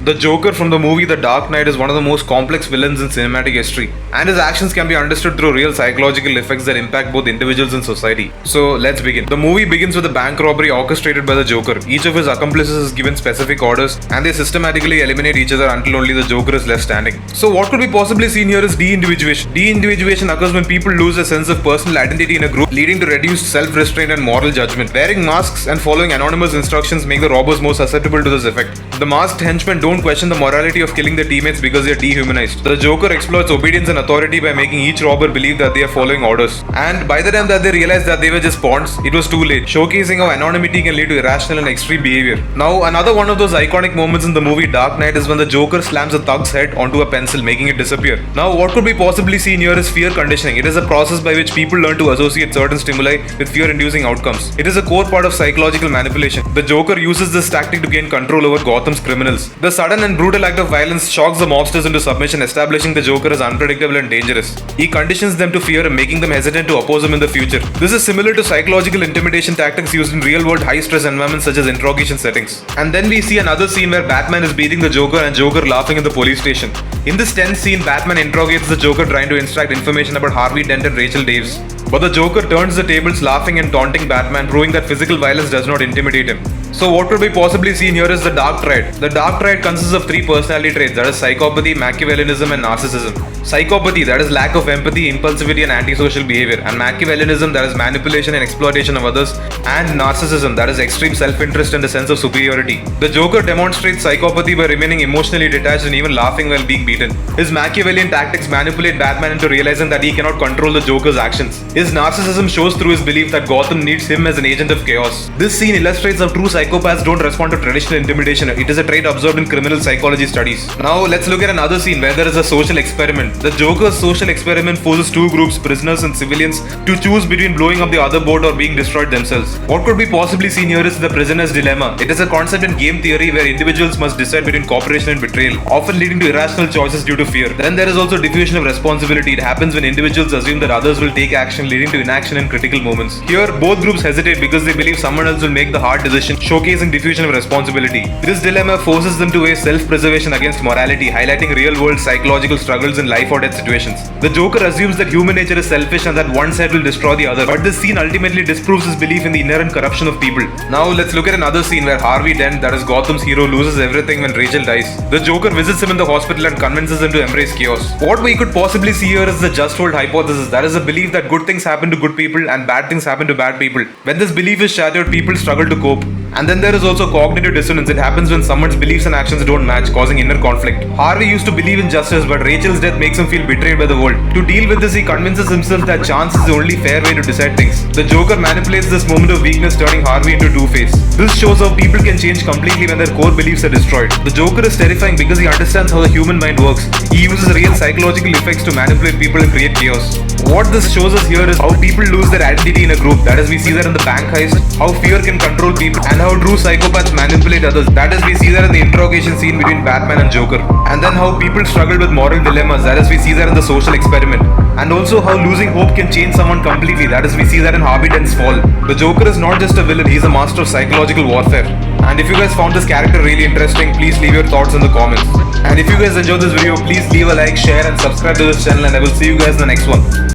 The Joker from the movie The Dark Knight is one of the most complex villains in cinematic history, and his actions can be understood through real psychological effects that impact both individuals and society. So let's begin. The movie begins with a bank robbery orchestrated by the Joker. Each of his accomplices is given specific orders, and they systematically eliminate each other until only the Joker is left standing. So what could be possibly seen here is de-individuation. De-individuation occurs when people lose a sense of personal identity in a group, leading to reduced self-restraint and moral judgment. Wearing masks and following anonymous instructions make the robbers more susceptible to this effect. The masked henchmen don't question the morality of killing their teammates because they are dehumanized. The Joker exploits obedience and authority by making each robber believe that they are following orders. And by the time that they realize that they were just pawns, it was too late, showcasing how anonymity can lead to irrational and extreme behavior. Now, another one of those iconic moments in the movie Dark Knight is when the Joker slams a thug's head onto a pencil, making it disappear. Now, what could be possibly seen here is fear conditioning. It is a process by which people learn to associate certain stimuli with fear-inducing outcomes. It is a core part of psychological manipulation. The Joker uses this tactic to gain control over Gotham's criminals. The sudden and brutal act of violence shocks the mobsters into submission, establishing the Joker as unpredictable and dangerous. He conditions them to fear, making them hesitant to oppose him in the future. This is similar to psychological intimidation tactics used in real-world high-stress environments such as interrogation settings. And then we see another scene where Batman is beating the Joker and Joker laughing in the police station. In this tense scene, Batman interrogates the Joker trying to extract information about Harvey Dent and Rachel Daves. But the Joker turns the tables, laughing and taunting Batman, proving that physical violence does not intimidate him. So what could be possibly seen here is the Dark Triad. The Dark Triad consists of three personality traits, that is psychopathy, Machiavellianism and narcissism. Psychopathy, that is lack of empathy, impulsivity and antisocial behavior, and Machiavellianism, that is manipulation and exploitation of others, and narcissism, that is extreme self-interest and a sense of superiority. The Joker demonstrates psychopathy by remaining emotionally detached and even laughing while being beaten. His Machiavellian tactics manipulate Batman into realizing that he cannot control the Joker's actions. His narcissism shows through his belief that Gotham needs him as an agent of chaos. This scene illustrates how true psychopaths don't respond to traditional intimidation. It is a trait observed in criminal psychology studies. Now let's look at another scene where there is a social experiment. The Joker's social experiment forces two groups, prisoners and civilians, to choose between blowing up the other boat or being destroyed themselves. What could be possibly seen here is the prisoner's dilemma. It is a concept in game theory where individuals must decide between cooperation and betrayal, often leading to irrational choices due to fear. Then there is also diffusion of responsibility. It happens when individuals assume that others will take action, leading to inaction in critical moments. Here, both groups hesitate because they believe someone else will make the hard decision, showcasing diffusion of responsibility. This dilemma forces them to weigh self-preservation against morality, highlighting real-world psychological struggles in life or death situations. The Joker assumes that human nature is selfish and that one side will destroy the other, but this scene ultimately disproves his belief in the inherent corruption of people. Now let's look at another scene where Harvey Dent, that is Gotham's hero, loses everything when Rachel dies. The Joker visits him in the hospital and convinces him to embrace chaos. What we could possibly see here is the just world hypothesis, that is a belief that good things happen to good people and bad things happen to bad people. When this belief is shattered, people struggle to cope. And then there is also cognitive dissonance. It happens when someone's beliefs and actions don't match, causing inner conflict. Harvey used to believe in justice, but Rachel's death makes him feel betrayed by the world. To deal with this, he convinces himself that chance is the only fair way to decide things. The Joker manipulates this moment of weakness, turning Harvey into Two-Face. This shows how people can change completely when their core beliefs are destroyed. The Joker is terrifying because he understands how the human mind works. He uses real psychological effects to manipulate people and create chaos. What this shows us here is how people lose their identity in a group. That is, we see that in the bank heist, how fear can control people, and how true psychopaths manipulate others. That is, we see that in the interrogation scene between Batman and Joker. And then how people struggle with moral dilemmas. That is, we see that in the social experiment. And also how losing hope can change someone completely. That is, we see that in Harvey Dent's fall. The Joker is not just a villain, he is a master of psychological warfare. And if you guys found this character really interesting, please leave your thoughts in the comments. And if you guys enjoyed this video, please leave a like, share and subscribe to this channel, and I will see you guys in the next one.